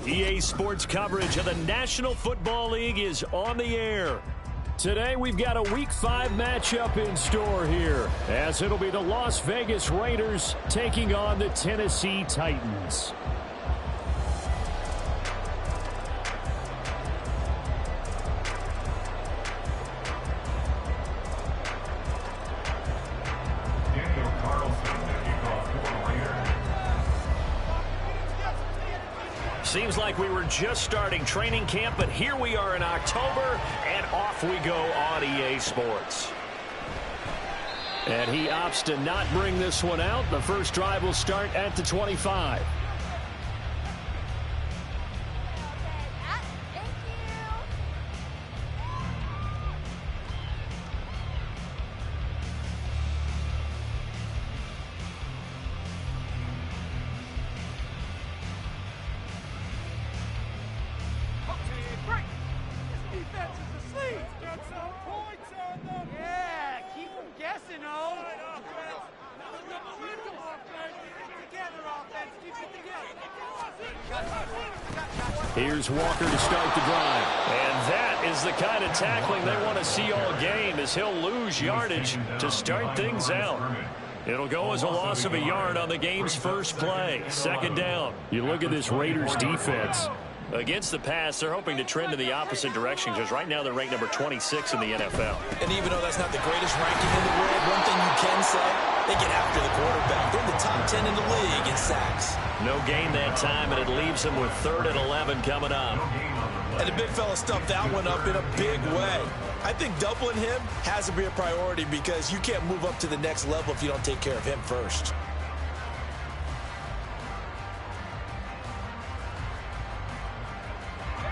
EA Sports coverage of the National Football League is on the air. Today we've got a Week 5 matchup in store here, as it'll be the Las Vegas Raiders taking on the Tennessee Titans. Seems like we were just starting training camp, but here we are in October, and off we go on EA Sports. And he opts to not bring this one out. The first drive will start at the 25. Here's Walker to start the drive. And that is the kind of tackling they want to see all game, as he'll lose yardage to start things out. It'll go as a loss of a yard on the game's first play. Second down. You look at this Raiders defense. Against the pass, they're hoping to trend in the opposite direction, because right now they're ranked number 26 in the NFL. And even though that's not the greatest ranking in the world, one thing you can say, they get after the quarterback. They're in the top 10 in the league in sacks. No gain that time, and it leaves them with 3rd and 11 coming up. And the big fella stuffed that one up in a big way. I think doubling him has to be a priority, because you can't move up to the next level if you don't take care of him first.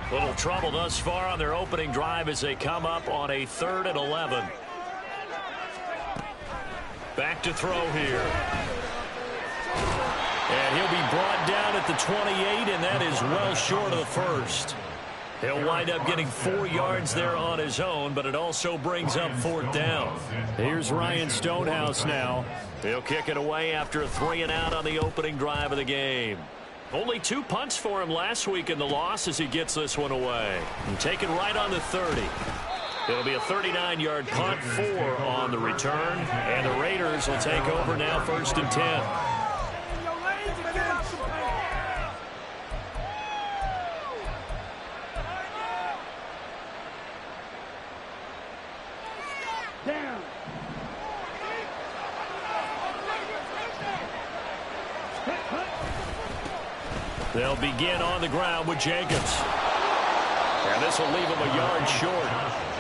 Little trouble thus far on their opening drive as they come up on a 3rd and 11. Back to throw here. And he'll be brought down at the 28, and that is well short of the first. He'll wind up getting 4 yards there on his own, but it also brings up 4th down. Here's Ryan Stonehouse now. He'll kick it away after a 3-and-out on the opening drive of the game. Only 2 punts for him last week in the loss as he gets this one away. And taken right on the 30. It'll be a 39-yard punt, 4 on the return. And the Raiders will take over now, 1st and 10. They'll begin on the ground with Jacobs. And this will leave him a yard short.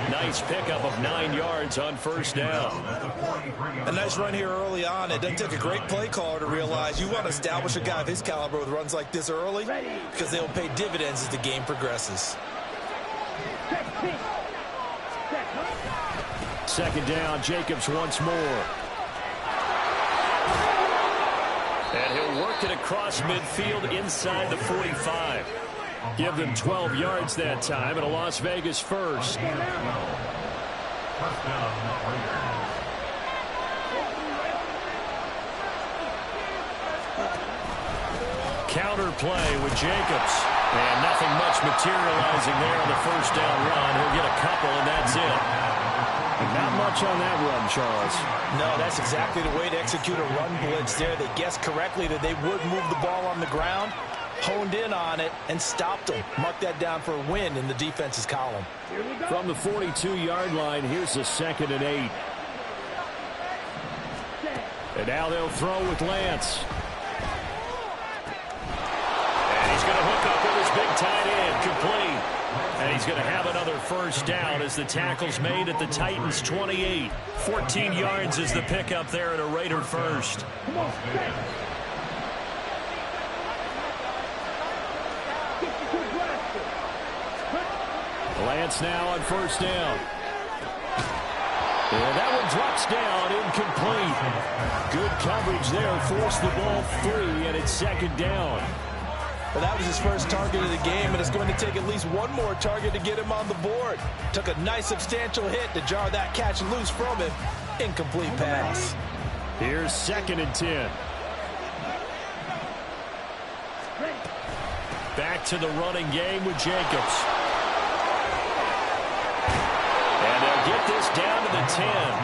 Nice pickup of 9 yards on 1st down. A nice run here early on. It doesn't take a great play caller to realize you want to establish a guy of his caliber with runs like this early, because they'll pay dividends as the game progresses. 2nd down, Jacobs once more. And he'll work it across midfield inside the 45. Give them 12 yards that time, and a Las Vegas first. Counter play with Jacobs. And nothing much materializing there on the 1st down run. He'll get a couple, and that's it. Not much on that run, Charles. No, that's exactly the way to execute a run blitz there. They guessed correctly that they would move the ball on the ground, honed in on it, and stopped them. Mark that down for a win in the defense's column. From the 42-yard line, here's the 2nd and 8. And now they'll throw with Lance. And he's going to hook up with his big tight end, complete. And he's going to have another 1st down as the tackle's made at the Titans' 28. 14 yards is the pickup there at a Raider first. Lance now on 1st down. And that one drops down, incomplete. Good coverage there, forced the ball free, and it's 2nd down. Well, that was his first target of the game, and it's going to take at least one more target to get him on the board. Took a nice substantial hit to jar that catch loose from him. Incomplete pass. Here's 2nd and 10. Back back to the running game with Jacobs. And they'll get this down to the 10.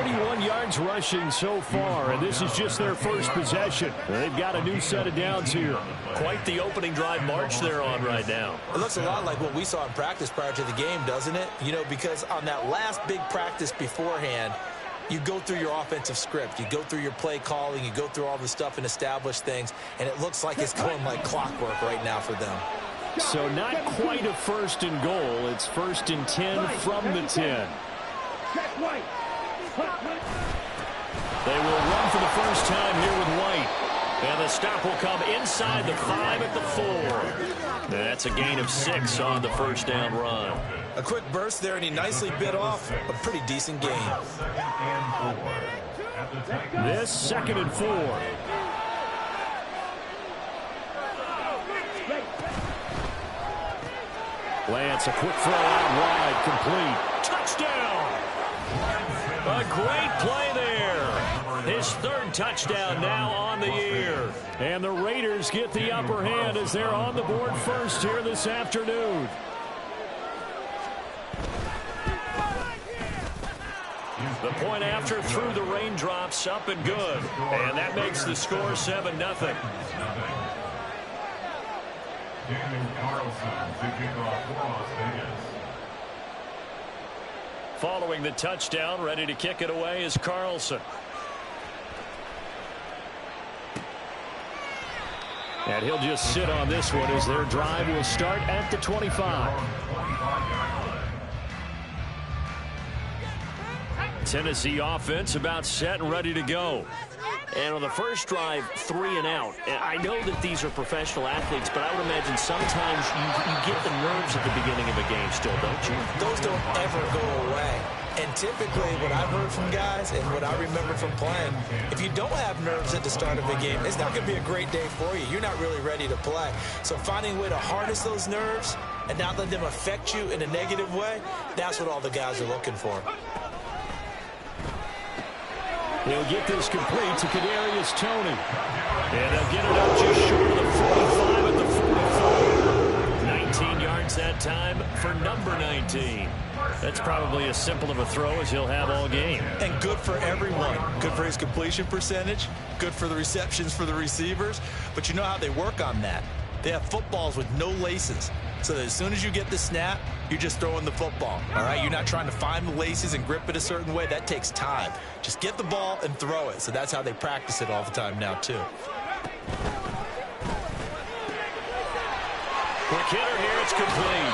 41 yards rushing so far, and this is just their first possession. They've got a new set of downs here. Quite the opening drive march they're on right now. It looks a lot like what we saw in practice prior to the game, doesn't it? You know, because on that last big practice beforehand, you go through your offensive script. You go through your play calling. You go through all the stuff and establish things, and it looks like it's going like clockwork right now for them. So not quite a first and goal. It's first and 10 from the 10. They will run for the first time here with White. And the stop will come inside the 5 at the 4. That's a gain of 6 on the first down run. A quick burst there, and he nicely bit off a pretty decent gain. This 2nd and 4. Lance, a quick throw out wide, complete. Touchdown! A great play there. His 3rd touchdown now on the year. And the Raiders get the upper hand as they're on the board first here this afternoon. The point after through the raindrops, up and good. And that makes the score 7-0. Following the touchdown, ready to kick it away is Carlson. And he'll just sit on this one as their drive will start at the 25. Tennessee offense about set and ready to go. And on the first drive, 3 and out. And I know that these are professional athletes, but I would imagine sometimes you get the nerves at the beginning of a game still, don't you? Those don't ever go away. And typically what I've heard from guys and what I remember from playing, if you don't have nerves at the start of a game, it's not going to be a great day for you. You're not really ready to play. So finding a way to harness those nerves and not let them affect you in a negative way, that's what all the guys are looking for. He'll get this complete to Kadarius Toney. And they'll get it up just short of the 45 at the 44. 19 yards that time for number 19. That's probably as simple of a throw as he'll have all game. And good for everyone. Good for his completion percentage. Good for the receptions for the receivers. But you know how they work on that. They have footballs with no laces. So that as soon as you get the snap, you're just throwing the football. All right, you're not trying to find the laces and grip it a certain way. That takes time. Just get the ball and throw it. So that's how they practice it all the time now, too. Quick hitter here, it's complete.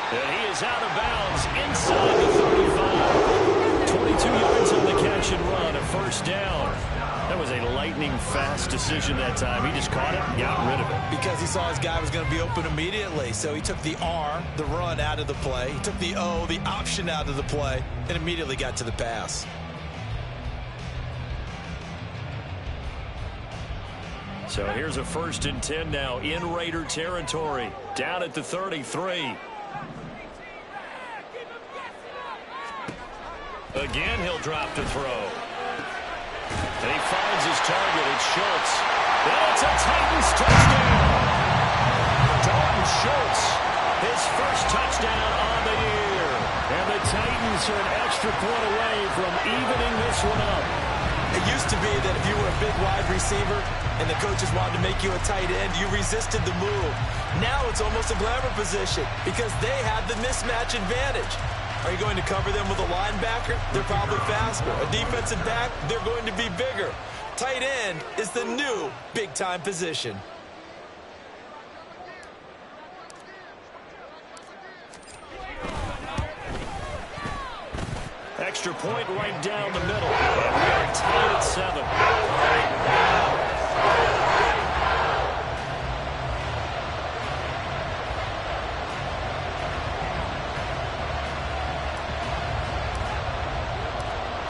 And he is out of bounds inside the 35. 22 yards on the catch and run, a first down. That was a lightning-fast decision that time. He just caught it and got rid of it. Because he saw his guy was going to be open immediately. So he took the R, the run, out of the play. He took the O, the option, out of the play, and immediately got to the pass. So here's a 1st and 10 now in Raider territory. Down at the 33. Again, he'll drop to throw. And he finds his target. It's Schultz. And it's a Titans touchdown. Dalton Schultz, his first touchdown on the year. And the Titans are an extra point away from evening this one up. It used to be that if you were a big wide receiver and the coaches wanted to make you a tight end, you resisted the move. Now it's almost a glamour position because they have the mismatch advantage. Are you going to cover them with a linebacker? They're probably faster. A defensive back? They're going to be bigger. Tight end is the new big-time position. Extra point right down the middle. And we are tied at 7.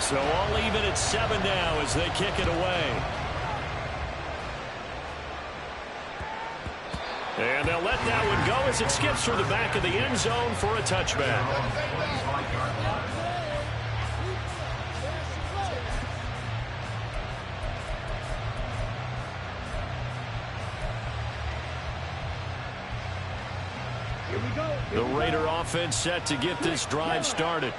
So all even at 7 now as they kick it away. And they'll let that one go as it skips through the back of the end zone for a touchback. The Raider offense set to get this drive started.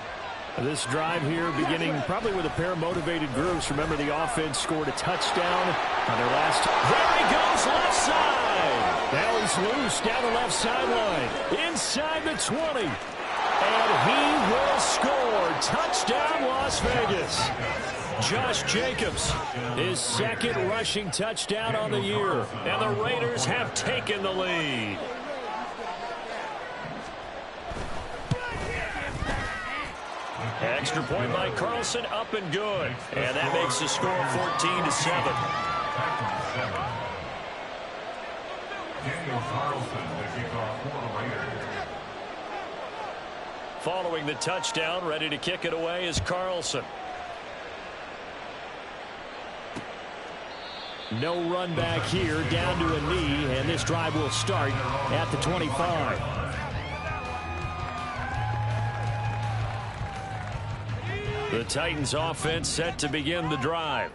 This drive here beginning probably with a pair of motivated groups. Remember, the offense scored a touchdown on their last. There he goes, left side. Now he's loose down the left sideline. Inside the 20. And he will score. Touchdown, Las Vegas. Josh Jacobs, his second rushing touchdown on the year. And the Raiders have taken the lead. Extra point by Carlson, up and good. And that makes the score 14-7. Following the touchdown, ready to kick it away is Carlson. No run back here, down to a knee, and this drive will start at the 25. The Titans offense set to begin the drive.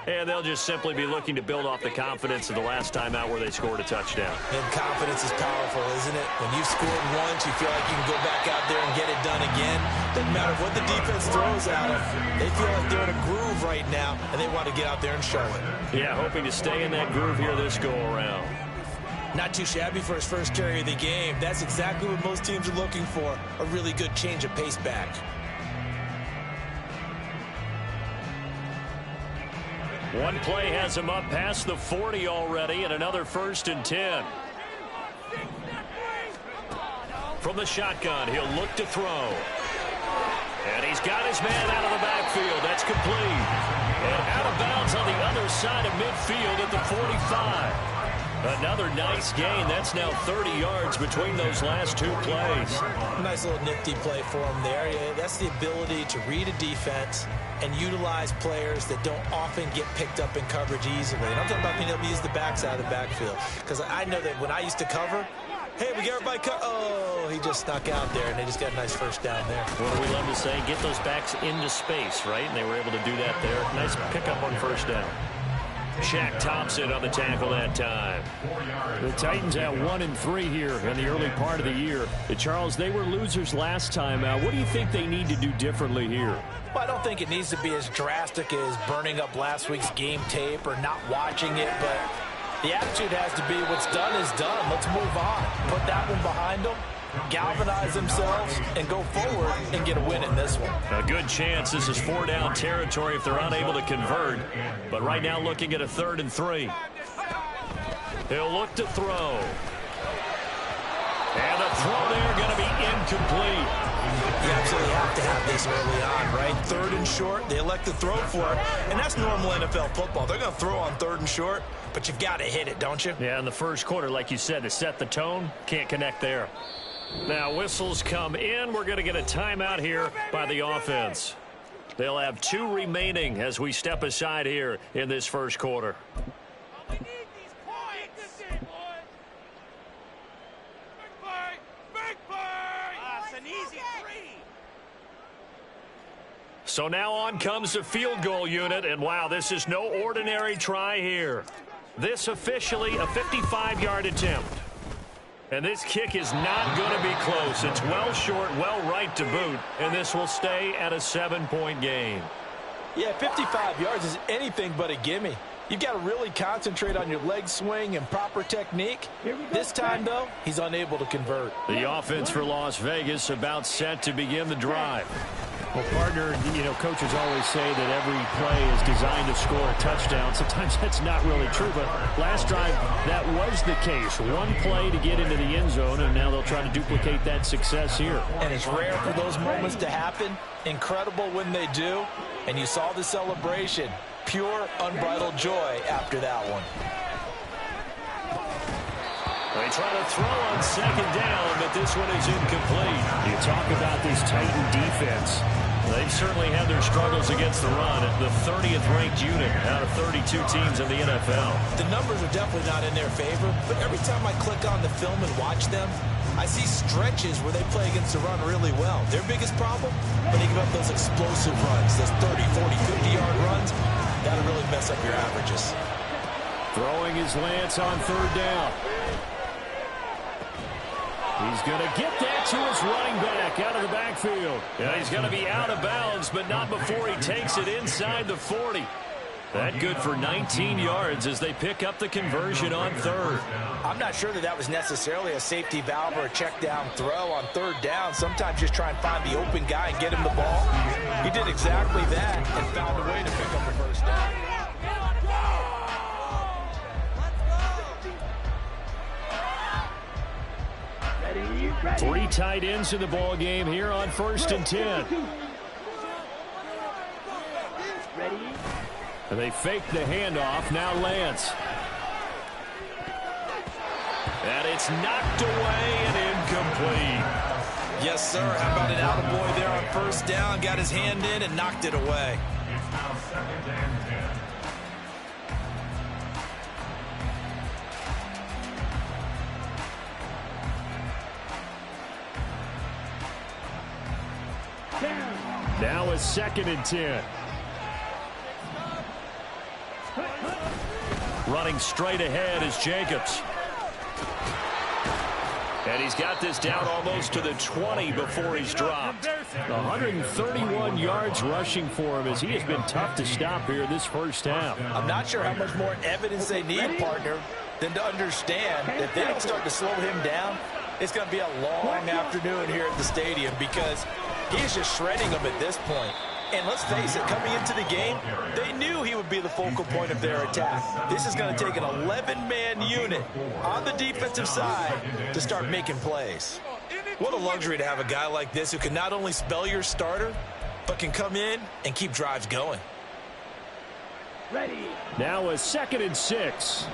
And they'll just simply be looking to build off the confidence of the last time out where they scored a touchdown. And confidence is powerful, isn't it? When you've scored once, you feel like you can go back out there and get it done again. Doesn't matter what the defense throws at them. They feel like they're in a groove right now, and they want to get out there and show it. Yeah, hoping to stay in that groove here this go-around. Not too shabby for his first carry of the game. That's exactly what most teams are looking for, a really good change of pace back. One play has him up past the 40 already, and another 1st and 10. From the shotgun, he'll look to throw. And he's got his man out of the backfield. That's complete. And out of bounds on the other side of midfield at the 45. Another nice gain. That's now 30 yards between those last two plays. Nice little nifty play for him there. Yeah, that's the ability to read a defense and utilize players that don't often get picked up in coverage easily. And I'm talking about being able to use the backside of the backfield. Because I know that when I used to cover, hey, we get everybody cut. Oh, he just snuck out there, and they just got a nice first down there. What do we love to say? Get those backs into space, right? And they were able to do that there. Nice pickup on first down. Shaq Thompson on the tackle that time. The Titans at 1-3 here in the early part of the year. Charles, they were losers last time out. What do you think they need to do differently here? Well, I don't think it needs to be as drastic as burning up last week's game tape or not watching it, but the attitude has to be what's done is done. Let's move on. Put that one behind them, galvanize themselves, and go forward and get a win in this one. A good chance this is 4-down territory if they're unable to convert. But right now looking at a 3rd and 3. He'll look to throw. And the throw there going to be incomplete. You absolutely have to have this early on, right? 3rd and short, they elect to throw for it, and that's normal NFL football. They're going to throw on 3rd and short, but you've got to hit it, don't you? Yeah, in the first quarter, like you said, to set the tone, can't connect there. Now whistles come in. We're going to get a timeout here by the offense. They'll have 2 remaining as we step aside here in this first quarter. So now on comes the field goal unit, and wow, this is no ordinary try here. This officially a 55-yard attempt. And this kick is not going to be close. It's well short, well right to boot, and this will stay at a 7-point game. Yeah, 55 yards is anything but a gimme. You've got to really concentrate on your leg swing and proper technique. This time, though, he's unable to convert. The offense for Las Vegas about set to begin the drive. Well, partner, you know, coaches always say that every play is designed to score a touchdown. Sometimes that's not really true, but last drive, that was the case. One play to get into the end zone, and now they'll try to duplicate that success here. And it's rare for those moments to happen. Incredible when they do. And you saw the celebration. Pure, unbridled joy after that one. They try to throw on 2nd down, but this one is incomplete. You talk about this Titan defense. They've certainly had their struggles against the run. The 30th ranked unit out of 32 teams in the NFL. The numbers are definitely not in their favor, but every time I click on the film and watch them, I see stretches where they play against the run really well. Their biggest problem, when they give up those explosive runs, those 30, 40, 50-yard runs, that'll really mess up your averages. Throwing his Lance on 3rd down. He's going to get that to his running back out of the backfield. Yeah, he's going to be out of bounds, but not before he takes it inside the 40. That good for 19 yards as they pick up the conversion on third. I'm not sure that was necessarily a safety valve or a check down throw on third down. Sometimes just try and find the open guy and get him the ball. He did exactly that and found a way to pick up the first down. Three tight ends in the ball game here on 1st and 10. And they fake the handoff. Now Lance. And it's knocked away and incomplete. Yes, sir. How about an attaboy there on first down? Got his hand in and knocked it away. Now a 2nd and 10. Running straight ahead is Jacobs. And he's got this down almost to the 20 before he's dropped. 131 yards rushing for him as he has been tough to stop here this first half. I'm not sure how much more evidence they need, partner, than to understand that if they don't start to slow him down, it's going to be a long afternoon here at the stadium because he is just shredding them at this point. And let's face it, coming into the game, they knew he would be the focal point of their attack. This is going to take an 11-man unit on the defensive side to start making plays. What a luxury to have a guy like this who can not only spell your starter, but can come in and keep drives going. Now a 2nd and 6.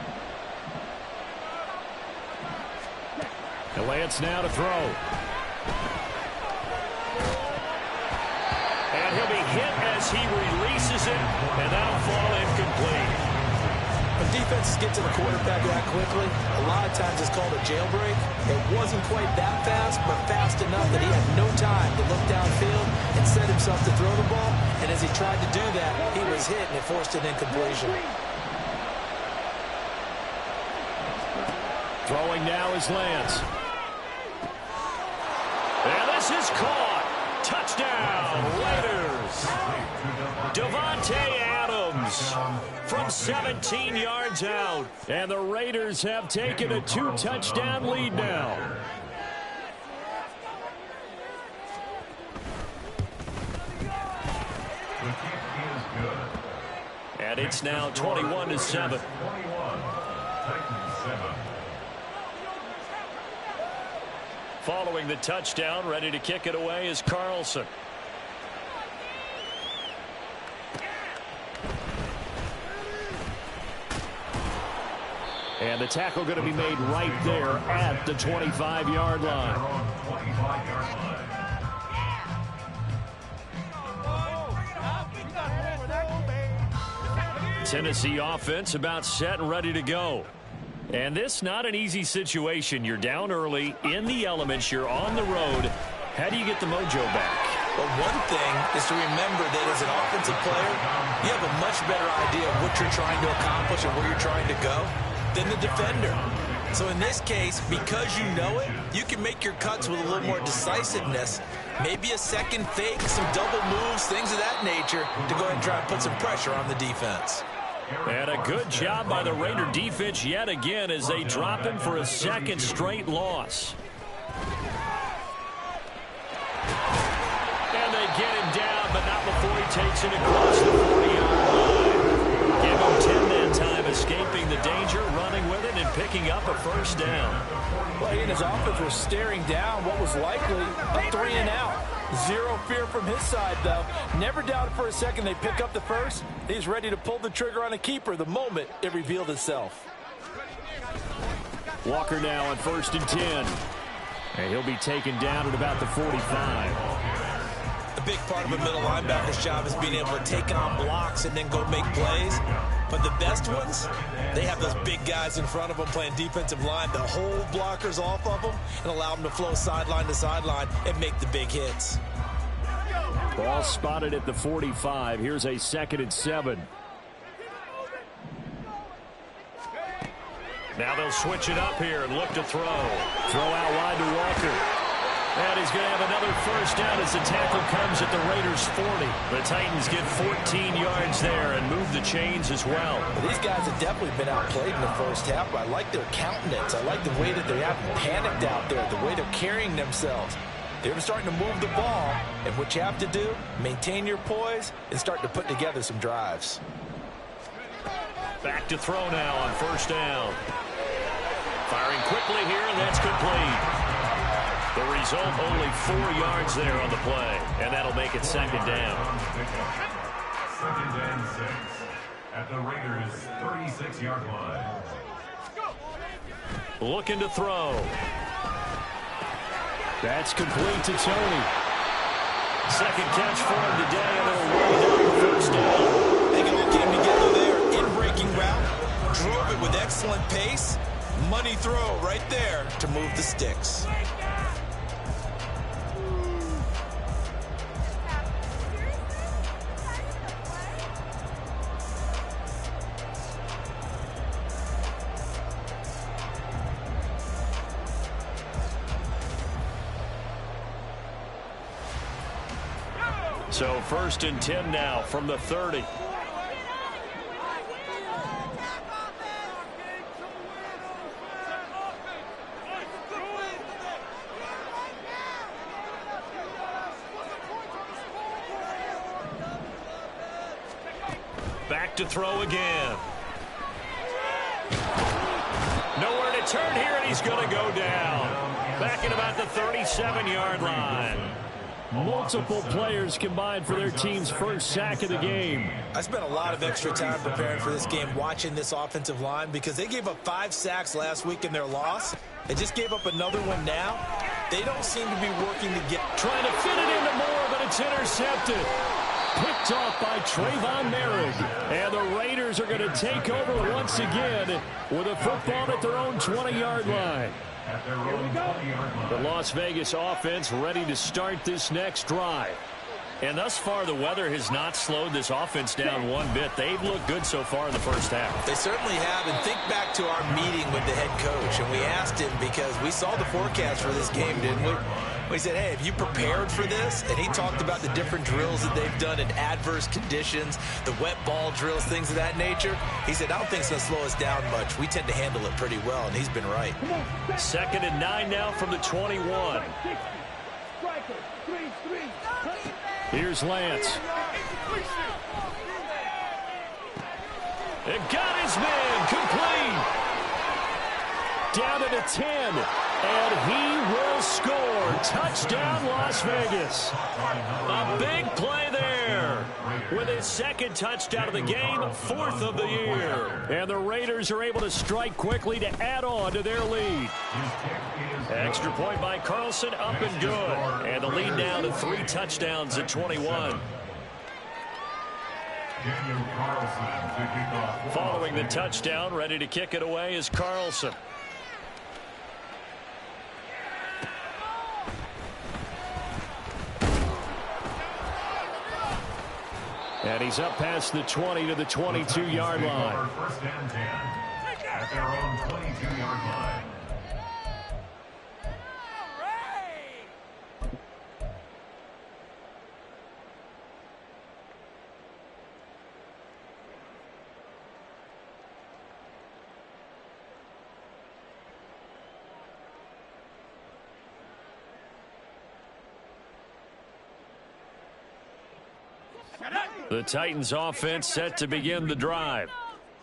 And Lance now to throw. And he'll be hit as he releases it, and that'll fall incomplete. When defenses get to the quarterback that quickly, a lot of times it's called a jailbreak. It wasn't quite that fast, but fast enough that he had no time to look downfield and set himself to throw the ball. And as he tried to do that, he was hit, and it forced an incompletion. Throwing now is Lance. And this is caught. Touchdown, Raiders. Devontae Adams from 17 yards out. And the Raiders have taken a 2-touchdown lead now. And it's now 21-7. Following the touchdown, ready to kick it away is Carlson. And the tackle going to be made right there at the 25-yard line. Tennessee offense about set and ready to go. And this not an easy situation. You're down early, in the elements, you're on the road. How do you get the mojo back? Well, one thing is to remember that as an offensive player, you have a much better idea of what you're trying to accomplish and where you're trying to go than the defender. So in this case, because you know it, you can make your cuts with a little more decisiveness. Maybe a second fake, some double moves, things of that nature to go ahead and try and put some pressure on the defense. And a good job by the Raider defense yet again as they drop him for a second straight loss. And they get him down, but not before he takes it across the 40-yard line. Give him 10 that time, escaping the danger, running with it, and picking up a first down. Well, he and his offense were staring down what was likely a 3-and-out. Zero fear from his side, though. Never doubted for a second they pick up the first. He's ready to pull the trigger on a keeper the moment it revealed itself. Walker now on 1st and 10. And he'll be taken down at about the 45. A big part of a middle linebacker's job is being able to take on blocks and then go make plays. But the best ones, they have those big guys in front of them playing defensive line that hold blockers off of them and allow them to flow sideline to sideline and make the big hits. Ball spotted at the 45. Here's a 2nd and 7. Now they'll switch it up here and look to throw. Throw out wide to Walker. And he's going to have another first down as the tackle comes at the Raiders' 40. The Titans get 14 yards there and move the chains as well. These guys have definitely been outplayed in the first half, but I like their countenance. I like the way that they haven't panicked out there, the way they're carrying themselves. They're starting to move the ball, and what you have to do, maintain your poise and start to put together some drives. Back to throw now on first down. Firing quickly here, and that's complete. The result, only 4 yards there on the play, and that'll make it second down. Second and 6 at the Raiders' 36-yard line. Looking to throw. That's complete to Tony. Second catch for him today, and it'll wind up the first down. They all came together there. In-breaking route. Drove it with excellent pace. Money throw right there to move the sticks. So first and 10 now from the 30. Back to throw again. Nowhere to turn here, and he's going to go down. Back at about the 37-yard line. Multiple players combined for their team's first sack of the game. I spent a lot of extra time preparing for this game, watching this offensive line, because they gave up 5 sacks last week in their loss. They just gave up another one now. They don't seem to be working to get... Trying to fit it into Moore, but it's intercepted. Picked off by Trayvon Merrick. And the Raiders are going to take over once again with a football at their own 20-yard line. The Las Vegas offense ready to start this next drive. And thus far, the weather has not slowed this offense down one bit. They've looked good so far in the first half. They certainly have. And think back to our meeting with the head coach. And we asked him, because we saw the forecast for this game, didn't we? We said, hey, have you prepared for this? And he talked about the different drills that they've done in adverse conditions, the wet ball drills, things of that nature. He said, I don't think it's going to slow us down much. We tend to handle it pretty well, and he's been right. Second and 9 now from the 21. Here's Lance. And got his man complete. Down to the 10. And he will score. Touchdown, Las Vegas. A big play there. With his second touchdown of the game, 4th of the year. And the Raiders are able to strike quickly to add on to their lead. Extra point by Carlson, up and good. And the lead down to 3 touchdowns at 21. Following the touchdown, ready to kick it away is Carlson. And he's up past the 20 to the 22-yard line. First and 10 at their own 22-yard line. The Titans offense set to begin the drive.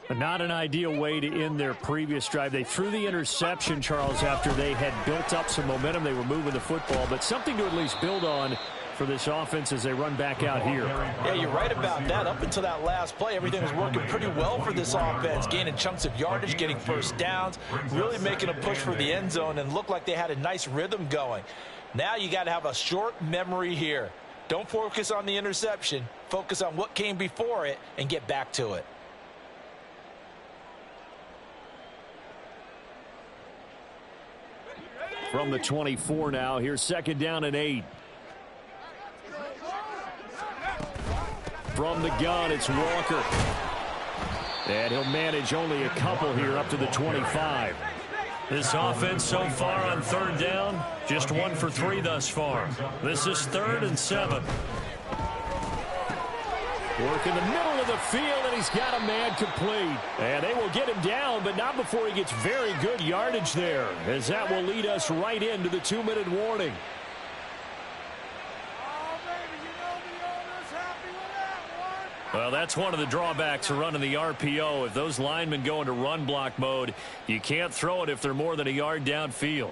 Not an ideal way to end their previous drive. They threw the interception, Charles, after they had built up some momentum. They were moving the football, but something to at least build on for this offense as they run back out here. Yeah, you're right about that. Up until that last play, everything was working pretty well for this offense, gaining chunks of yardage, getting first downs, really making a push for the end zone, and looked like they had a nice rhythm going. Now you got to have a short memory here. Don't focus on the interception. Focus on what came before it and get back to it. From the 24 now, here's second down and 8. From the gun, it's Walker. And he'll manage only a couple here up to the 25. This offense so far on third down, just 1 for 3 thus far. This is 3rd and 7. Work in the middle of the field, and he's got a man complete. And they will get him down, but not before he gets very good yardage there, as that will lead us right into the 2-minute warning. Well, that's one of the drawbacks of running the RPO. If those linemen go into run block mode, you can't throw it if they're more than a yard downfield.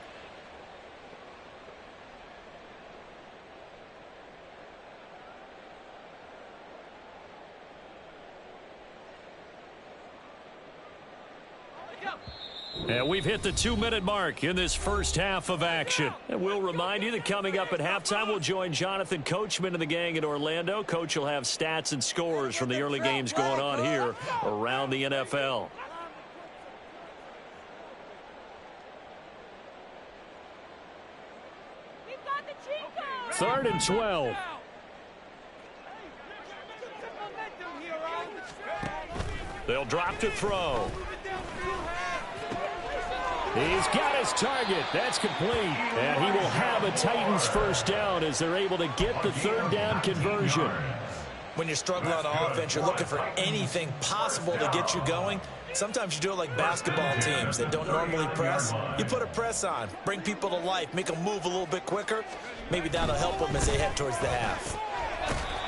And we've hit the 2-minute mark in this first half of action. And we'll remind you that coming up at halftime, we'll join Jonathan Coachman and the gang in Orlando. Coach will have stats and scores from the early games going on here around the NFL. Third and 12. They'll drop to throw. He's got his target. That's complete. And he will have a Titans first down as they're able to get the third down conversion. When you're struggling on offense, you're looking for anything possible to get you going. Sometimes you do it like basketball teams that don't normally press. You put a press on, bring people to life, make them move a little bit quicker. Maybe that'll help them as they head towards the half.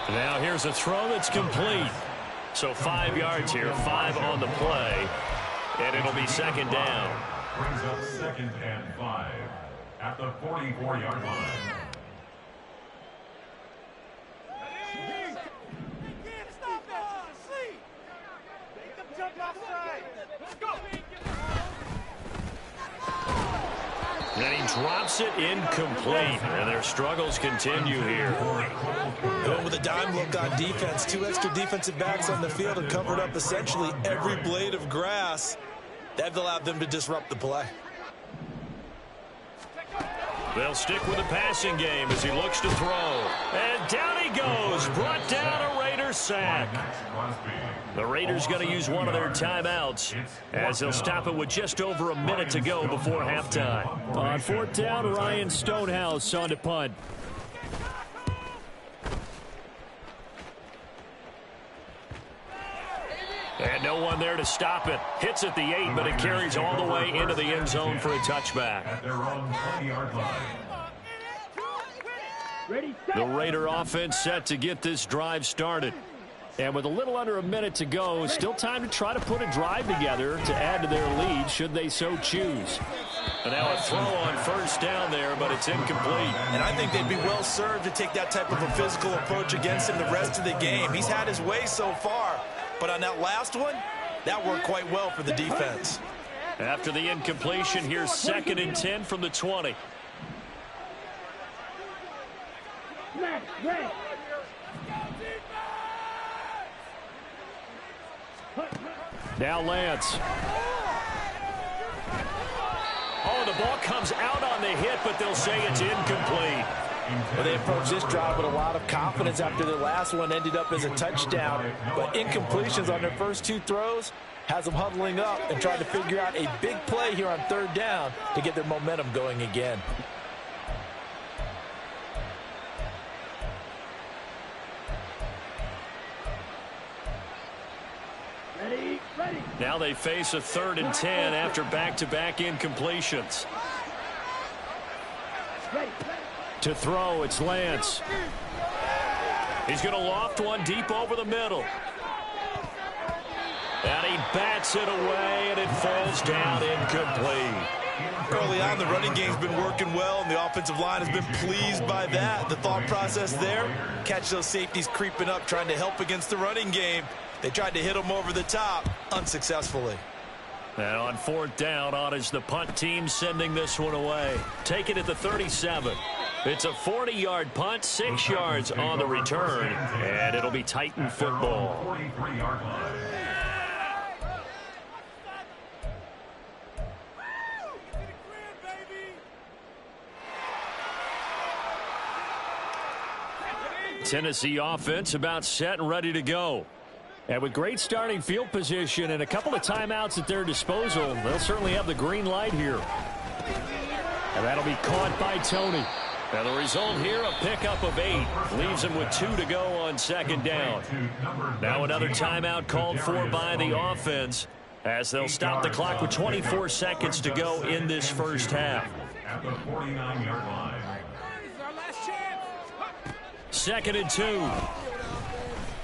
Now here's a throw that's complete. So 5 yards here, 5 on the play. And it'll be second down. Brings up 2nd and 5 at the 44-yard line. And he drops it incomplete. And their struggles continue here. Going with a dime look on defense. 2 extra defensive backs on the field and covered up essentially every blade of grass. That allowed them to disrupt the play. They'll stick with the passing game as he looks to throw. And down he goes. Brought down a Raiders sack. The Raiders going to use one of their timeouts as they'll stop it with just over a minute to go before halftime. On 4th down, Ryan Stonehouse on to punt. And no one there to stop it. Hits at the 8, but it carries all the way into the end zone for a touchback. At their own 20-yard line. The Raider offense set to get this drive started. And with a little under a minute to go, still time to try to put a drive together to add to their lead should they so choose. And now a throw on first down there, but it's incomplete. And I think they'd be well served to take that type of a physical approach against him the rest of the game. He's had his way so far. But on that last one, that worked quite well for the defense. After the incompletion, here's 2nd and 10 from the 20. Now Lance. Oh, the ball comes out on the hit, but they'll say it's incomplete. Well, they approached this drive with a lot of confidence after their last one ended up as a touchdown. But incompletions on their first 2 throws has them huddling up and trying to figure out a big play here on 3rd down to get their momentum going again. Now they face a 3rd and 10 after back-to-back incompletions. To throw, it's Lance. He's going to loft one deep over the middle. And he bats it away, and it falls down incomplete. Early on, the running game's been working well, and the offensive line has been pleased by that. The thought process there, catch those safeties creeping up, trying to help against the running game. They tried to hit them over the top, unsuccessfully. And on 4th down, on is the punt team sending this one away. Take it at the 37. It's a 40-yard punt, 6 yards on the return, and it'll be Titan football. 43-yard line. Tennessee offense about set and ready to go. And with great starting field position and a couple of timeouts at their disposal, they'll certainly have the green light here. And that'll be caught by Tony. And the result here, a pickup of 8. Leaves him with 2 to go on second down. Now another timeout called for by the offense as they'll stop the clock with 24 seconds to go in this first half. At the 49-yard line. 2nd and 2.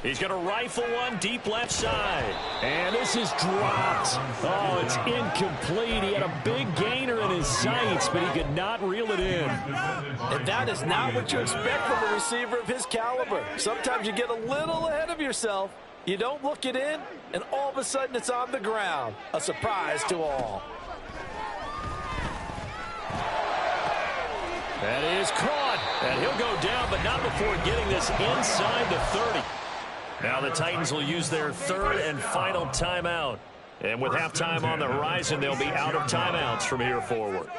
He's going to rifle one deep left side. And this is dropped. Oh, it's incomplete. He had a big gainer in his sights, but he could not reel it in. And that is not what you expect from a receiver of his caliber. Sometimes you get a little ahead of yourself. You don't look it in, and all of a sudden it's on the ground. A surprise to all. That is caught. And he'll go down, but not before getting this inside the 30. Now the Titans will use their 3rd and final timeout. And with halftime on the horizon, they'll be out of timeouts from here forward.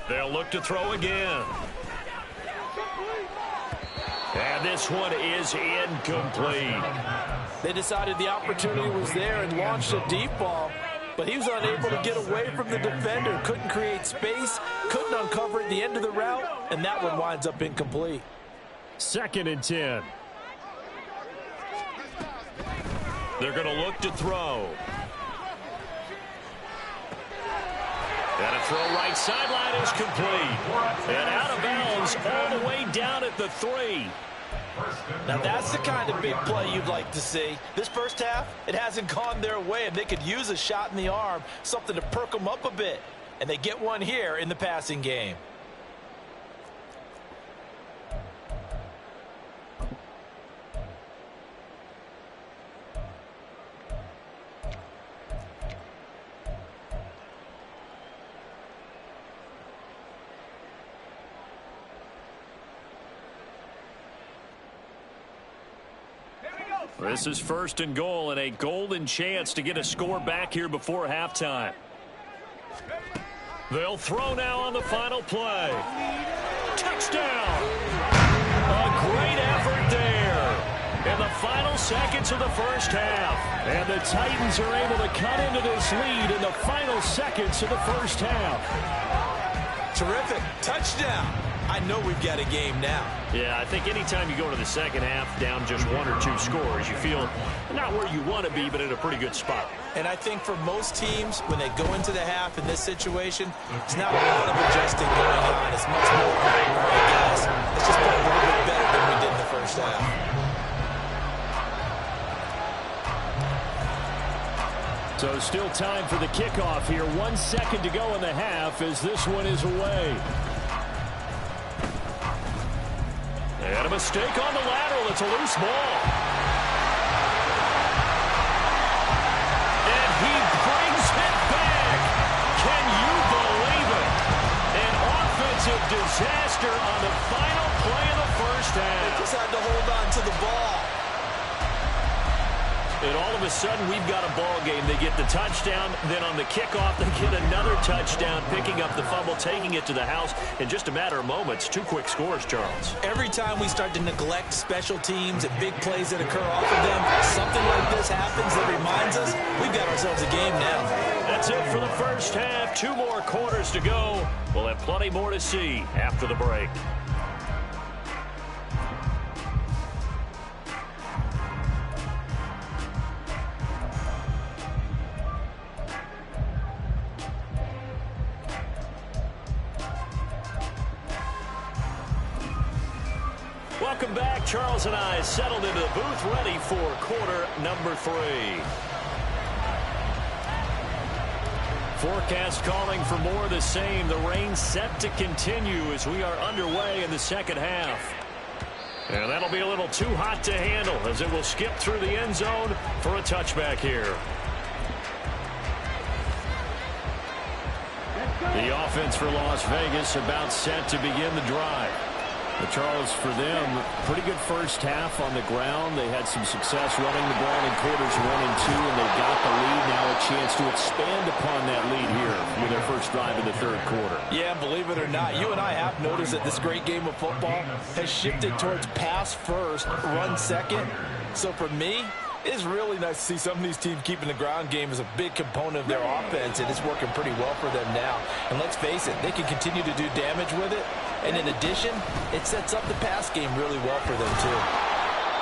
They'll look to throw again. And this one is incomplete. They decided the opportunity was there and launched a deep ball, but he was unable to get away from the defender, couldn't create space, couldn't uncover at the end of the route, and that one winds up incomplete. 2nd and 10. They're going to look to throw. And a throw right sideline is complete. And out of bounds all the way down at the 3. Now that's the kind of big play you'd like to see. This first half, it hasn't gone their way, and they could use a shot in the arm, something to perk them up a bit. And they get one here in the passing game. This is 1st and goal and a golden chance to get a score back here before halftime. They'll throw now on the final play. Touchdown! A great effort there in the final seconds of the first half. And the Titans are able to cut into this lead in the final seconds of the first half. Terrific. Touchdown. I know we've got a game now. Yeah, I think anytime you go to the second half down just 1 or 2 scores, you feel not where you want to be, but in a pretty good spot. And I think for most teams, when they go into the half in this situation, it's not a lot of adjusting going on. It's much more, all right, guys, let's just play a little bit better than we did in the first half. So still time for the kickoff here. 1 second to go in the half as this one is away. And a mistake on the lateral. It's a loose ball. And he brings it back. Can you believe it? An offensive disaster on the final play of the first half. They just had to hold on to the ball. And all of a sudden, we've got a ball game. They get the touchdown. Then on the kickoff, they get another touchdown, picking up the fumble, taking it to the house in just a matter of moments. 2 quick scores, Charles. Every time we start to neglect special teams and big plays that occur off of them, something like this happens that reminds us we've got ourselves a game now. That's it for the first half. 2 more quarters to go. We'll have plenty more to see after the break. Welcome back. Charles and I settled into the booth, ready for quarter number 3. Forecast calling for more of the same. The rain set to continue as we are underway in the second half. And that'll be a little too hot to handle as it will skip through the end zone for a touchback here. The offense for Las Vegas about set to begin the drive. But Charles, for them, pretty good first half on the ground. They had some success running the ball in quarters 1 and 2, and they got the lead. Now a chance to expand upon that lead here with their first drive in the third quarter. Yeah, believe it or not, you and I have noticed that this great game of football has shifted towards pass first, run second. So for me, it's really nice to see some of these teams keeping the ground game as a big component of their offense, and it's working pretty well for them now. And let's face it, they can continue to do damage with it. And in addition, it sets up the pass game really well for them, too.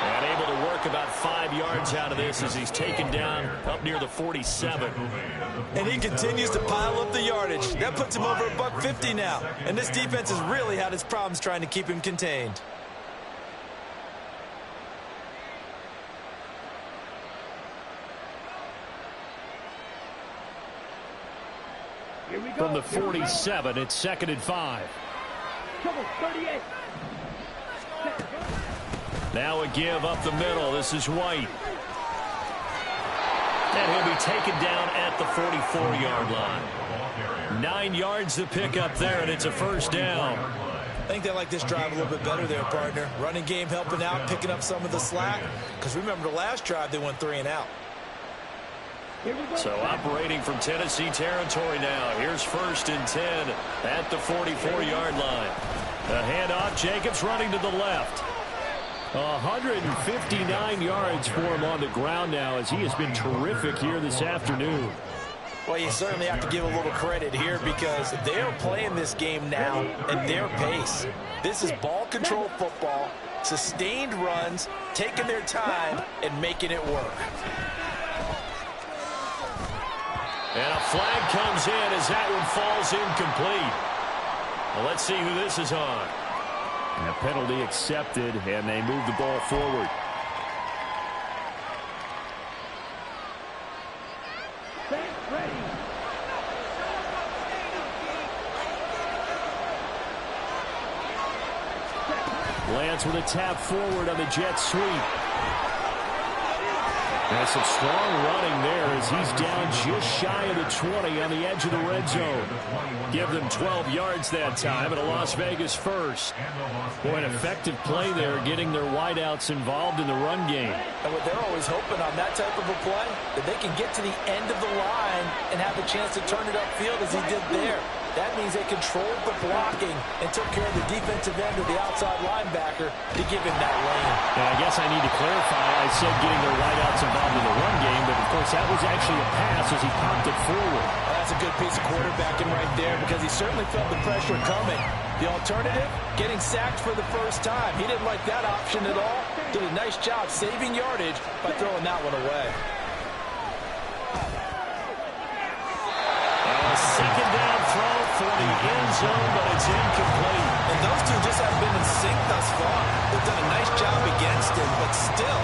And able to work about 5 yards out of this as he's taken down up near the 47. And he continues to pile up the yardage. That puts him over $150 now. And this defense has really had its problems trying to keep him contained. From the 47, it's 2nd and 5. Now a give up the middle. This is White. And he'll be taken down at the 44-yard line. 9 yards to pick up there, and it's a first down. I think they like this drive a little bit better there, partner. Running game helping out, picking up some of the slack. Because remember the last drive, they went 3 and out. So operating from Tennessee territory now. Here's 1st and 10 at the 44-yard line. The handoff, Jacobs running to the left. 159 yards for him on the ground now as he has been terrific here this afternoon. Well, you certainly have to give a little credit here because they're playing this game now at their pace. This is ball control football, sustained runs, taking their time, and making it work. And a flag comes in as that one falls incomplete. Well, let's see who this is on. And a penalty accepted, and they move the ball forward. Lance with a tap forward on the jet sweep. And some strong running there as he's down just shy of the 20 on the edge of the red zone. Give them 12 yards that time, and a Las Vegas first. Boy, an effective play there, getting their wideouts involved in the run game. And what they're always hoping on that type of a play, that they can get to the end of the line and have a chance to turn it upfield as he did there. That means they controlled the blocking and took care of the defensive end of the outside linebacker to give him that lane. And I guess I need to clarify, I said getting their wideouts involved in the run game, but of course that was actually a pass as he popped it forward. Well, that's a good piece of quarterbacking right there because he certainly felt the pressure coming. The alternative, getting sacked for the first time. He didn't like that option at all. Did a nice job saving yardage by throwing that one away. A second down throw for the end zone, but it's incomplete. And those two just haven't been in sync thus far. They've done a nice job against him, but still,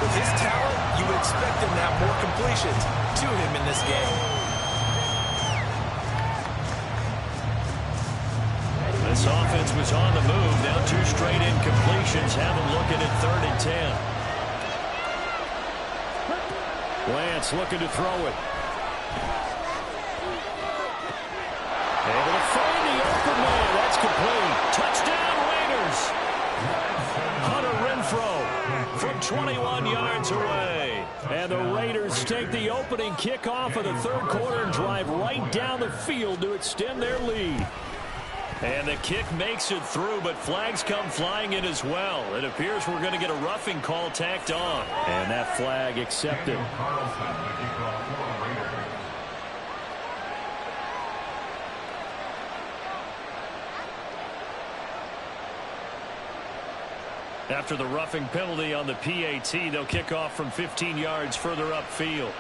with his talent, you would expect him to have more completions to him in this game. This offense was on the move. Now 2 straight incompletions. Have them looking at 3rd and 10. Lance looking to throw it. Able to find the open man. That's complete. Touchdown, Raiders. Hunter Renfrow from 21 yards away. And the Raiders take the opening kickoff of the third quarter and drive right down the field to extend their lead. And the kick makes it through, but flags come flying in as well. It appears we're going to get a roughing call tacked on. And that flag accepted. After the roughing penalty on the PAT, they'll kick off from 15 yards further upfield.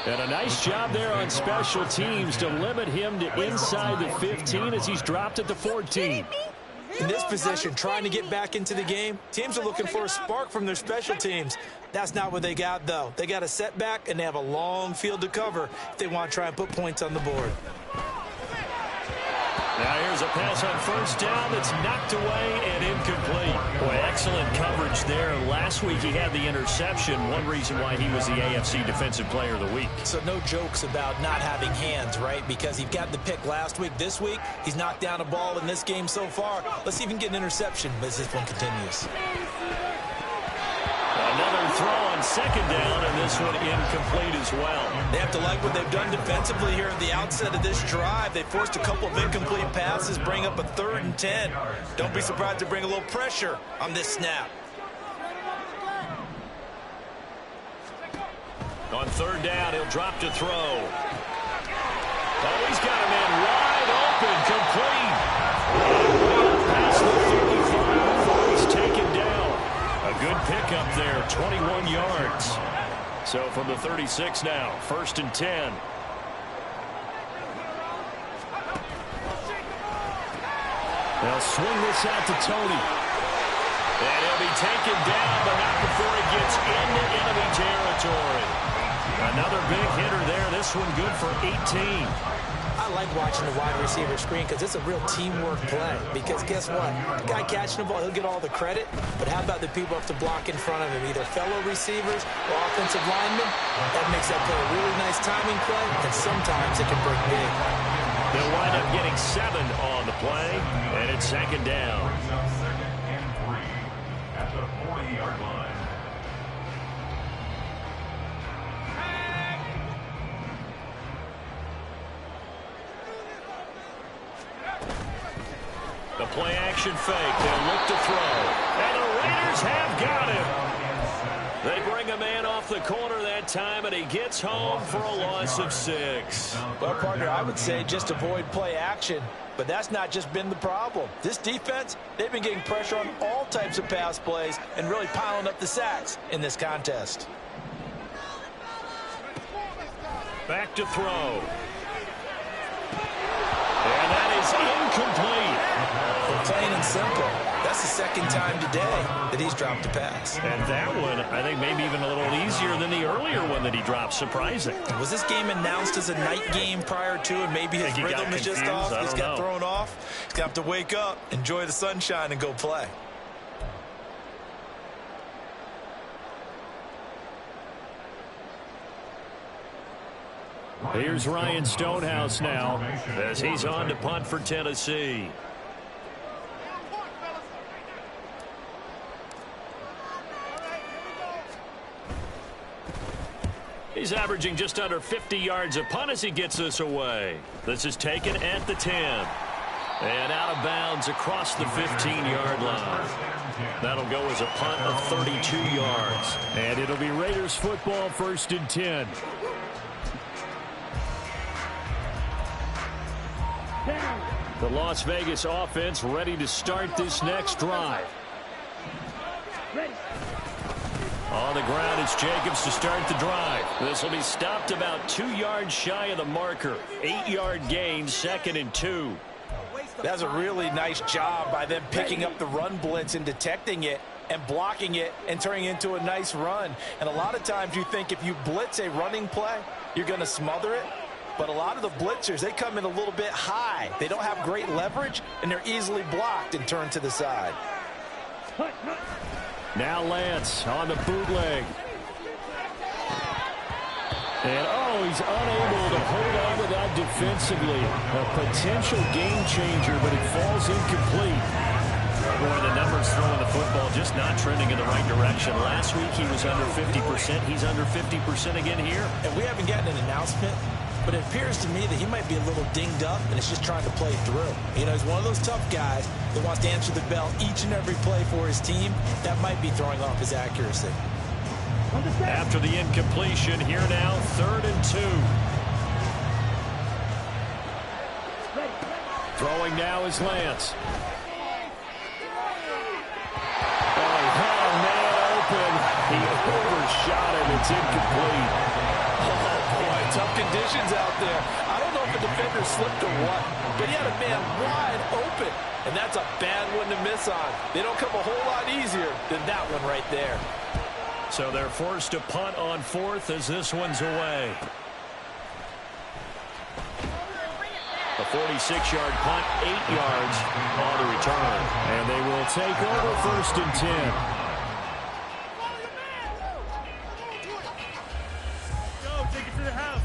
And a nice job there on special teams to limit him to inside the 15 as he's dropped at the 14. In this position, trying to get back into the game, teams are looking for a spark from their special teams. That's not what they got, though. They got a setback, and they have a long field to cover if they want to try and put points on the board. Now here's a pass on first down that's knocked away and incomplete. Boy, excellent coverage there. Last week he had the interception, one reason why he was the AFC Defensive Player of the Week. So no jokes about not having hands, right? Because he got the pick last week. This week, he's knocked down a ball in this game so far. Let's see if he can get an interception as this one continues. Another throw on second down, and this one incomplete as well. They have to like what they've done defensively here at the outset of this drive. They forced a couple of incomplete passes, bring up a 3rd and 10. Don't be surprised to bring a little pressure on this snap. On 3rd down, he'll drop to throw. Oh, he's got a man wide open, complete. Past the 35 before he's taken down. A good pickup there, 21 yards. So from the 36 now, 1st and 10. They'll swing this out to Tony. And he'll be taken down, but not before he gets into enemy territory. Another big hitter there. This one good for 18. I like watching the wide receiver screen because it's a real teamwork play. Because guess what? The guy catching the ball, he'll get all the credit. But how about the people up to block in front of him, either fellow receivers or offensive linemen? That makes that play a really nice timing play, and sometimes it can break big. They'll wind up getting 7 on the play, and it's 2nd down. 2nd and 3 at the 40-yard line. The play-action fake. They'll look to throw. And the Raiders have got him. They bring a man off the corner that time, and he gets home for a loss of 6. Well, partner, I would say just avoid play action. But that's not just been the problem. This defense, they've been getting pressure on all types of pass plays and really piling up the sacks in this contest. Back to throw. And that is incomplete. Well, plain and simple. That's the 2nd time today that he's dropped a pass. And that one, I think, maybe even a little easier than the earlier one that he dropped. Surprising. Was this game announced as a night game prior to, and maybe his rhythm is just off? He's got thrown off. He's going to have to wake up, enjoy the sunshine, and go play. Here's Ryan Stonehouse now as he's on to punt for Tennessee. He's averaging just under 50 yards a punt as he gets this away. This is taken at the 10. And out of bounds across the 15-yard line. That'll go as a punt of 32 yards. And it'll be Raiders football, 1st and 10. The Las Vegas offense ready to start this next drive. On the ground, it's Jacobs to start the drive. This will be stopped about 2 yards shy of the marker. 8-yard gain, 2nd and 2. That's a really nice job by them picking up the run blitz and detecting it and blocking it and turning it into a nice run. And a lot of times you think if you blitz a running play, you're going to smother it. But a lot of the blitzers, they come in a little bit high. They don't have great leverage, and they're easily blocked and turned to the side. Now Lance on the bootleg. And, he's unable to hold on to that defensively. A potential game changer, but it falls incomplete. Boy, the numbers throwing the football just not trending in the right direction. Last week he was under 50%. He's under 50% again here. And we haven't gotten an announcement, but it appears to me that he might be a little dinged up and is just trying to play through. You know, he's one of those tough guys that wants to answer the bell each and every play for his team. That might be throwing off his accuracy. After the incompletion, here now, 3rd and 2. Throwing now is Lance. Oh, he had a man open. He overshot him. It's incomplete. Oh, boy, tough conditions out there. I don't know if the defender slipped or what, but he had a man wide open, and that's a bad one to miss on. They don't come a whole lot easier than that one right there. So they're forced to punt on 4th as this one's away. The 46-yard punt, 8 yards on the return. And they will take over 1st and 10. Go, take it to the house.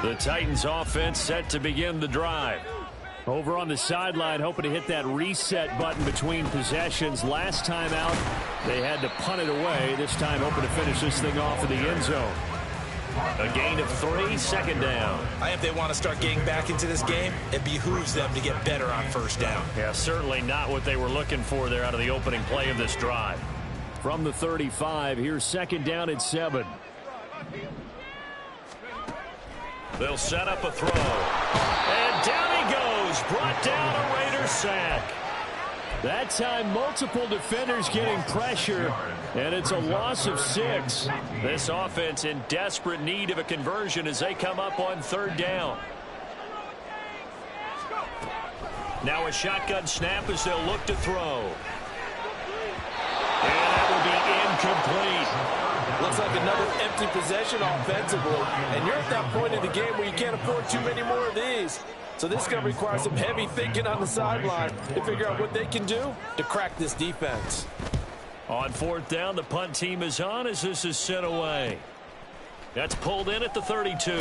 The Titans offense set to begin the drive. Over on the sideline, hoping to hit that reset button between possessions. Last time out, they had to punt it away. This time, hoping to finish this thing off in the end zone. A gain of 3, 2nd down. I think if they want to start getting back into this game, it behooves them to get better on 1st down. Yeah, certainly not what they were looking for there out of the opening play of this drive. From the 35, here's 2nd down and 7. They'll set up a throw. And down he goes. Brought down a Raider sack. That time, multiple defenders getting pressure, and it's a loss of 6. This offense in desperate need of a conversion as they come up on 3rd down. Now a shotgun snap as they'll look to throw. And that will be incomplete. Looks like another empty possession offensively. And you're at that point in the game where you can't afford too many more of these. So this is going to require some heavy thinking on the sideline to figure out what they can do to crack this defense. On 4th down, the punt team is on as this is sent away. That's pulled in at the 32.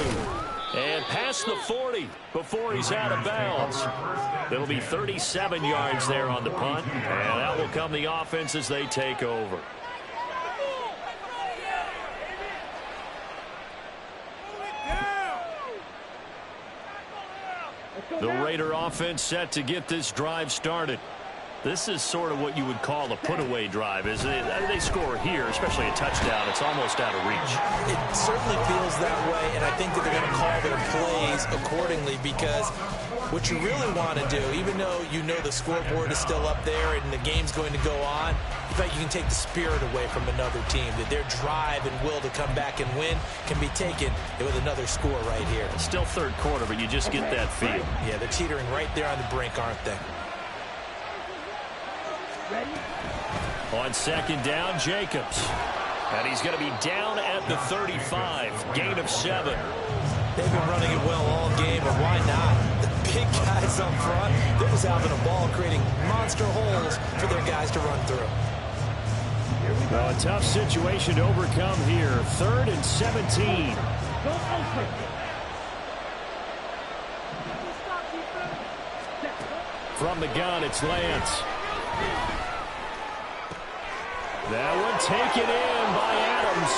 And past the 40 before he's out of bounds. It'll be 37 yards there on the punt. And that will come the offense as they take over. The Raider offense set to get this drive started. This is sort of what you would call a put-away drive. As they score here, especially a touchdown, it's almost out of reach. It certainly feels that way, and I think that they're going to call their plays accordingly because what you really want to do, even though you know the scoreboard is still up there and the game's going to go on, in fact, you can take the spirit away from another team, that their drive and will to come back and win can be taken with another score right here. It's still 3rd quarter, but you just get that feel. Yeah, they're teetering right there on the brink, aren't they? On 2nd down, Jacobs. And he's going to be down at the 35. Gain of 7. They've been running it well all game, but why not? The big guys up front, they're just having a ball creating monster holes for their guys to run through. Well, a tough situation to overcome here. 3rd and 17. From the gun, it's Lance. That one taken in by Adams.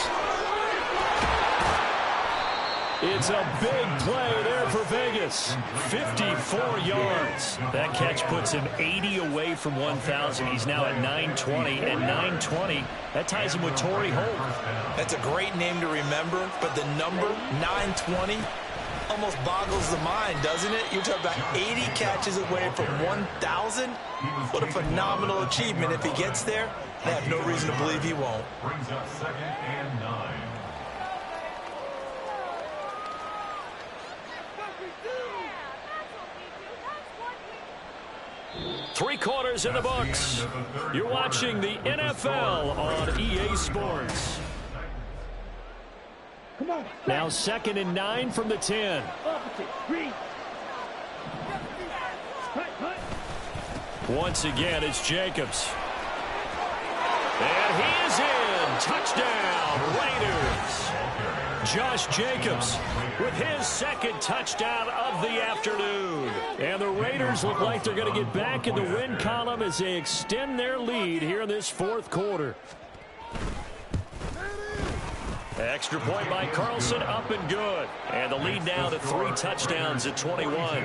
It's a big play there for Vegas. 54 yards. That catch puts him 80 away from 1,000. He's now at 920, and 920, that ties him with Torrey Holt. That's a great name to remember, but the number 920 almost boggles the mind, doesn't it? You're talking about 80 catches away from 1,000. What a phenomenal achievement. If he gets there, I have no reason to believe he won't. Brings up 2nd and 9. Three quarters in the books. You're watching the NFL on EA Sports. Now 2nd and 9 from the 10. Once again, it's Jacobs. And he is in. Touchdown, Raiders. Josh Jacobs with his 2nd touchdown of the afternoon. And the Raiders look like they're going to get back in the win column as they extend their lead here in this 4th quarter. Extra point by Carlson, up and good. And the lead now to 3 touchdowns at 21. Titans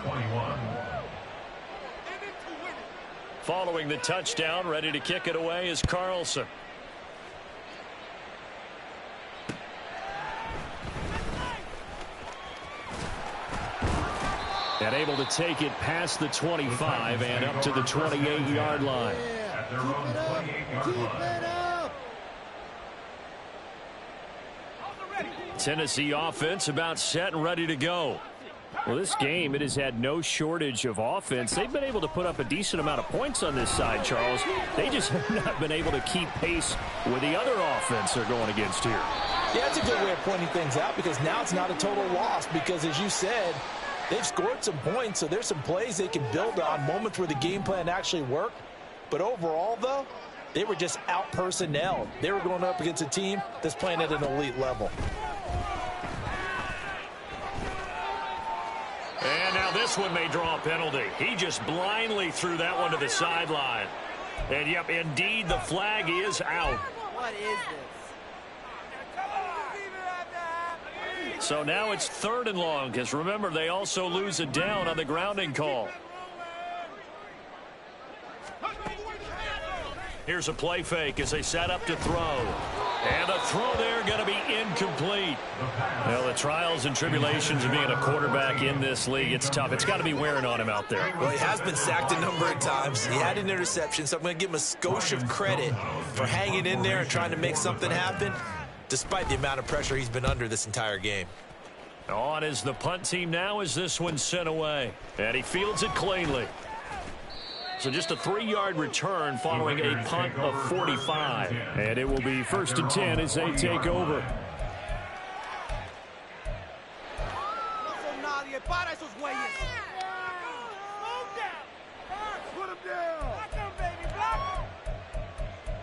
21. Following the touchdown, ready to kick it away is Carlson. And able to take it past the 25 and up to the 28-yard line. At their own 28-yard line. Tennessee offense about set and ready to go. Well, this game, it has had no shortage of offense. They've been able to put up a decent amount of points on this side, Charles. They just have not been able to keep pace with the other offense they're going against here. Yeah, that's a good way of pointing things out because now it's not a total loss because, as you said, they've scored some points, so there's some plays they can build on, moments where the game plan actually worked. But overall, though, they were just out-personnelled. They were going up against a team that's playing at an elite level. And now this one may draw a penalty. He just blindly threw that one to the sideline. And, yep, indeed, the flag is out. What is this? So now it's 3rd and long, because remember, they also lose a down on the grounding call. Here's a play fake as they set up to throw. And the throw there going to be incomplete. Well, the trials and tribulations of being a quarterback in this league, it's tough. It's got to be wearing on him out there. Well, he has been sacked a number of times. He had an interception, so I'm going to give him a skosh of credit for hanging in there and trying to make something happen, despite the amount of pressure he's been under this entire game. On is the punt team now as this one's sent away. And he fields it cleanly. So just a 3-yard return following a punt of 45. And it will be 1st and 10 as they take over. Put him down. Block him, baby. Block him.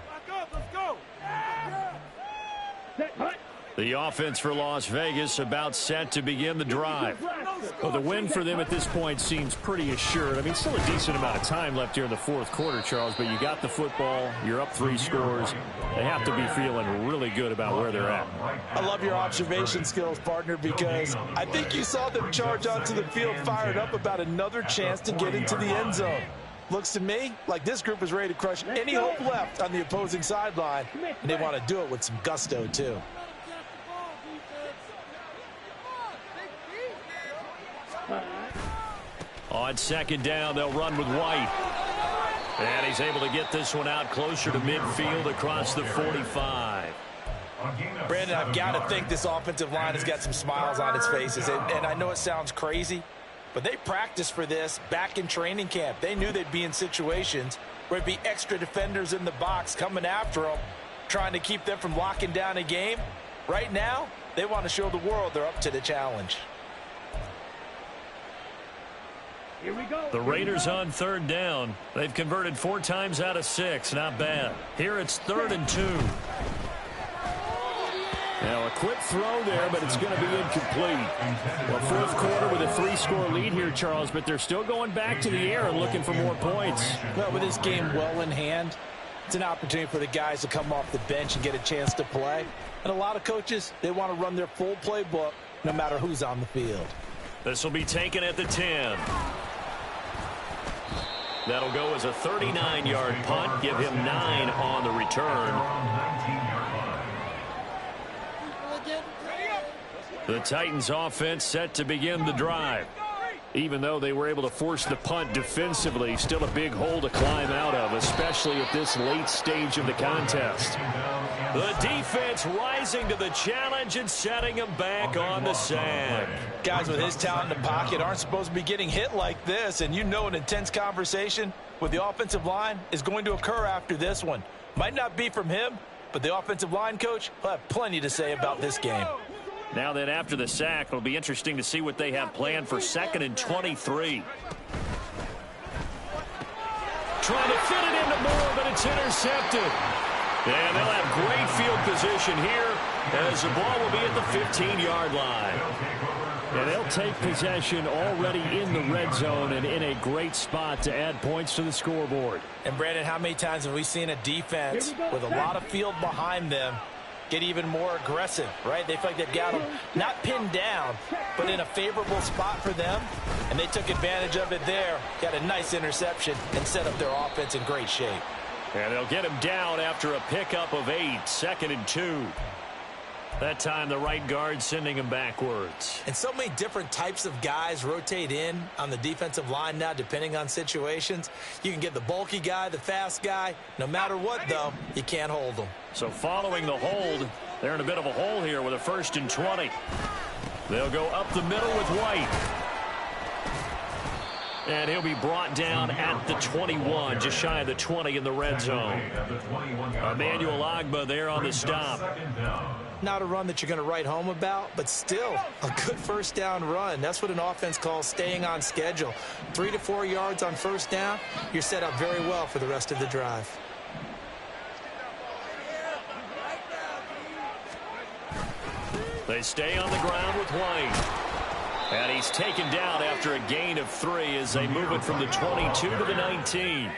Block up. Let's go. The offense for Las Vegas about set to begin the drive. Well, the win for them at this point seems pretty assured. I mean, still a decent amount of time left here in the 4th quarter, Charles, but you got the football, you're up 3 scores. They have to be feeling really good about where they're at. I love your observation skills, partner, because I think you saw them charge onto the field fired up about another chance to get into the end zone. Looks to me like this group is ready to crush any hope left on the opposing sideline, and they want to do it with some gusto, too. On 2nd down, they'll run with White. And he's able to get this one out closer to midfield across the 45. Brandon, I've got to think this offensive line has got some smiles on its faces. And I know it sounds crazy, but they practiced for this back in training camp. They knew they'd be in situations where there'd be extra defenders in the box coming after them, trying to keep them from locking down a game. Right now, they want to show the world they're up to the challenge. Here we go. The Raiders on 3rd down. They've converted 4 times out of 6. Not bad. Here it's 3rd and 2. Now a quick throw there, but it's going to be incomplete. Well, 4th quarter with a 3-score lead here, Charles, but they're still going back to the air and looking for more points. Well, with this game well in hand, it's an opportunity for the guys to come off the bench and get a chance to play. And a lot of coaches, they want to run their full playbook no matter who's on the field. This will be taken at the 10. That'll go as a 39-yard punt. Give him 9 on the return. The Titans offense set to begin the drive. Even though they were able to force the punt defensively, still a big hole to climb out of, especially at this late stage of the contest. The defense rising to the challenge and setting him back on the sand. Guys with his talent in the pocket aren't supposed to be getting hit like this, and you know an intense conversation with the offensive line is going to occur after this one. Might not be from him, but the offensive line coach will have plenty to say about this game. Now then, after the sack, it'll be interesting to see what they have planned for 2nd and 23. Trying to fit it into Moore, but it's intercepted. And they'll have great field position here as the ball will be at the 15-yard line. And they'll take possession already in the red zone and in a great spot to add points to the scoreboard. And, Brandon, how many times have we seen a defense with a lot of field behind them get even more aggressive, right? They feel like they've got them not pinned down, but in a favorable spot for them, and they took advantage of it there, got a nice interception, and set up their offense in great shape. And they'll get him down after a pickup of 8, 2nd and 2. That time the right guard sending him backwards. And so many different types of guys rotate in on the defensive line now, depending on situations. You can get the bulky guy, the fast guy. No matter what, though, you can't hold them. So following the hold, they're in a bit of a hole here with a 1st and 20. They'll go up the middle with White. And he'll be brought down at the 21, just shy of the 20 in the red zone. Emmanuel Ogbah there on the stop. Not a run that you're going to write home about, but still a good first down run. That's what an offense calls staying on schedule. 3 to 4 yards on first down, you're set up very well for the rest of the drive. They stay on the ground with White. And he's taken down after a gain of 3 as they move it from the 22 to the 19.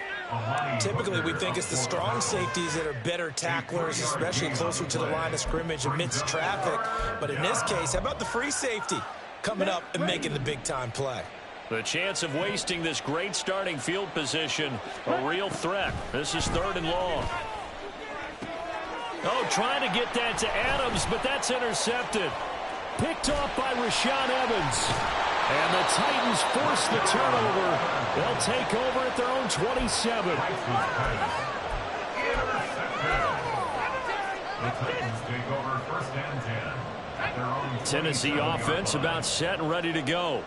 Typically, we think it's the strong safeties that are better tacklers, especially closer to the line of scrimmage amidst traffic. But in this case, how about the free safety coming up and making the big-time play? The chance of wasting this great starting field position, a real threat. This is 3rd and long. Oh, trying to get that to Adams, but that's intercepted. Picked off by Rashaan Evans. And the Titans force the turnover. They'll take over at their own 27. Tennessee offense about set and ready to go.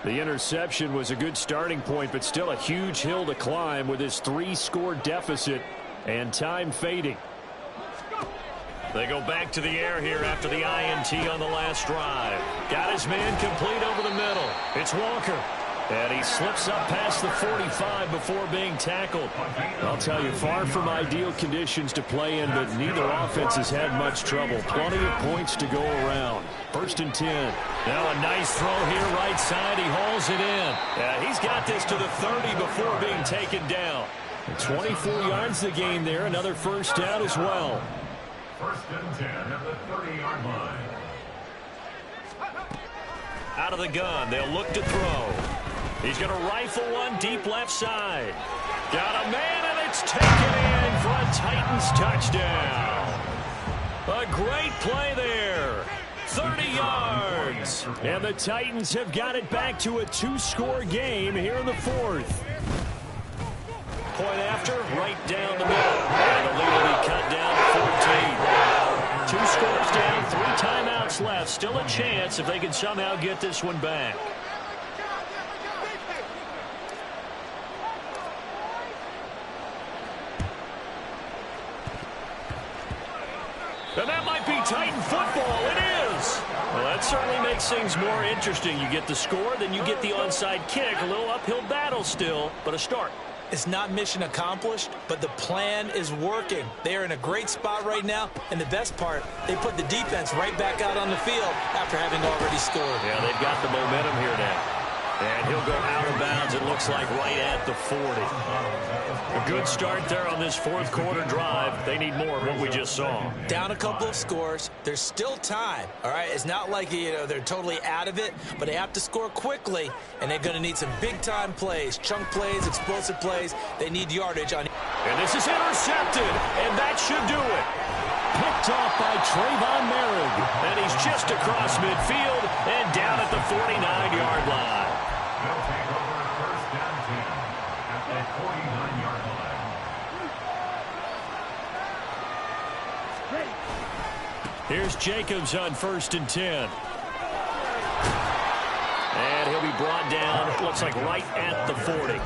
The interception was a good starting point, but still a huge hill to climb with his 3-score deficit and time fading. They go back to the air here after the INT on the last drive. Got his man complete over the middle. It's Walker. And he slips up past the 45 before being tackled. I'll tell you, far from ideal conditions to play in, but neither offense has had much trouble. Plenty of points to go around. 1st and 10. Now a nice throw here right side. He hauls it in. Yeah, he's got this to the 30 before being taken down. 24 yards the game there. Another first down as well. 1st and 10 at the 30-yard line. Out of the gun, they'll look to throw. He's going to rifle one deep left side. Got a man, and it's taken in for a Titans touchdown. A great play there. 30 yards. And the Titans have got it back to a 2-score game here in the 4th. Point after, right down the middle. And the lead will be cut down to 14. 2 scores down, 3 timeouts left. Still a chance if they can somehow get this one back. And that might be Titan football. It is. Well, that certainly makes things more interesting. You get the score, then you get the onside kick. A little uphill battle still, but a start. It's not mission accomplished, but the plan is working. They are in a great spot right now, and the best part, they put the defense right back out on the field after having already scored. Yeah, they've got the momentum here now. And he'll go out of bounds, it looks like, right at the 40. A good start there on this 4th quarter drive. They need more of what we just saw. Down a couple of scores. There's still time, all right? It's not like, they're totally out of it, but they have to score quickly, and they're going to need some big-time plays, chunk plays, explosive plays. They need yardage on. And this is intercepted, and that should do it. Picked off by Trayvon Merrick. And he's just across midfield and down at the 49-yard line. They'll take over 1st and 10 at the 49-yard line. Here's Jacobs on 1st and 10. And he'll be brought down, looks like right at the 40.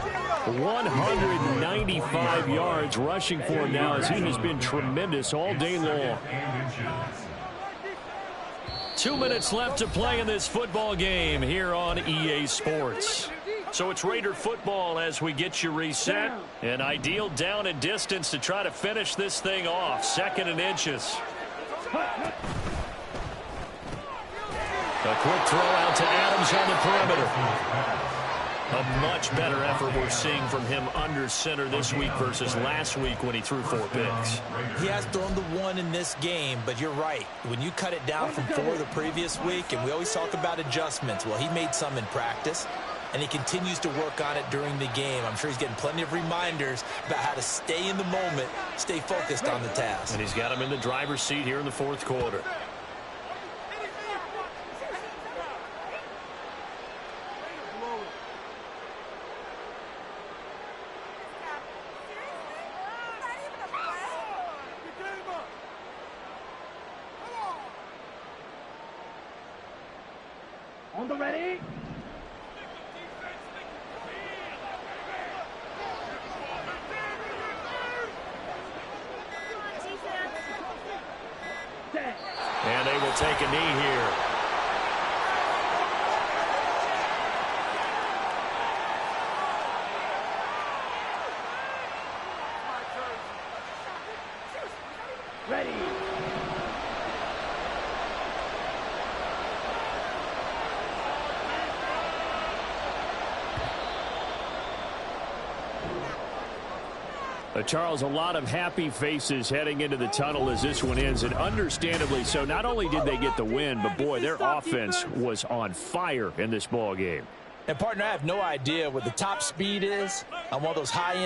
195 yards rushing for him now as he has been tremendous all day long. 2 minutes left to play in this football game here on EA Sports. So it's Raider football as we get you reset. An ideal down and distance to try to finish this thing off. 2nd and inches. A quick throw out to Adams on the perimeter. A much better effort we're seeing from him under center this week versus last week when he threw 4 picks. He has thrown the 1 in this game, but you're right. When you cut it down from 4 the previous week, and we always talk about adjustments, well, he made some in practice, and he continues to work on it during the game. I'm sure he's getting plenty of reminders about how to stay in the moment, stay focused on the task. And he's got him in the driver's seat here in the 4th quarter. On the ready. take a knee here. Ready. Charles, a lot of happy faces heading into the tunnel as this one ends, and understandably so. Not only did they get the win, but, boy, their offense was on fire in this ball game. And, partner, I have no idea what the top speed is on one of those high-end